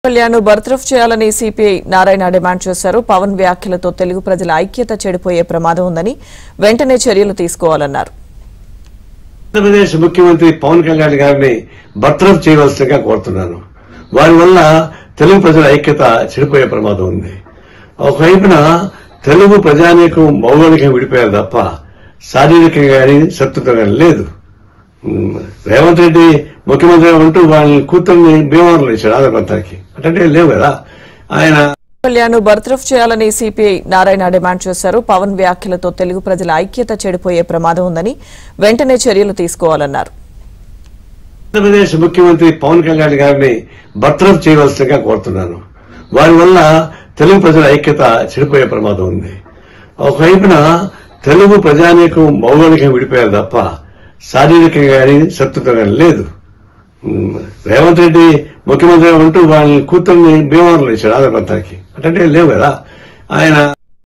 కళ్యాణ్ బర్తరఫ్ చేయాలని CPI Narayana demand చేశారు. పవన్ వ్యాఖ్యలతో తెలుగు ప్రజల ఐక్యత చెడిపోయే ప్రమాదం ఉందని వెంటనే చర్యలు తీసుకోవాలన్నారు. ఆంధ్రప్రదేశ్ ముఖ్యమంత్రి పవన్ కళ్యాణ్ గారిని బర్తరఫ్ చేయవలసిందిగా కోరుతున్నాను. వారి వల్ల తెలుగు ప్రజల ఐక్యత చెడిపోయే ప్రమాదం ఉంది. ఒకవైపున తెలుగు ప్రజానీకం భౌగోళికంగా విడిపోయారు తప్ప శారీరకంగా కానీ శత్రుత్వం కానీ లేదు. రేవంత్ రెడ్డి ముఖ్యమంత్రి ఉంటూ వాళ్ళ కూతుర్ని భీమవరంలో ఇచ్చాడు ఆంధ్రప్రదేశ్కి. అంటే లేవు కదా. ఆయన కళ్యాణ్ బర్తరఫ్ చేయాలని సిపిఐ నారాయణ డిమాండ్ చేశారు. పవన్ వ్యాఖ్యలతో తెలుగు ప్రజల ఐక్యత చెడిపోయే ప్రమాదం ఉందని వెంటనే చర్యలు తీసుకోవాలన్నారు. ఆంధ్రప్రదేశ్ ముఖ్యమంత్రి పవన్ కళ్యాణ్ గారిని బర్తరఫ్ చేయవలసిందిగా కోరుతున్నాను. వారి వల్ల తెలుగు ప్రజల ఐక్యత చెడిపోయే ప్రమాదం ఉంది. ఒకవైపున తెలుగు ప్రజానీకం భౌగోళికంగా విడిపోయారు తప్ప శారీరకంగా కానీ శత్రుత్వం కానీ లేదు. రేవంత్ రెడ్డి ముఖ్యమంత్రి ఉంటూ వాళ్ళ కూతుర్ని భీమవరంలో ఇచ్చాడు ఆంధ్రప్రదేశ్కి. అంటే లేవు కదా. ఆయన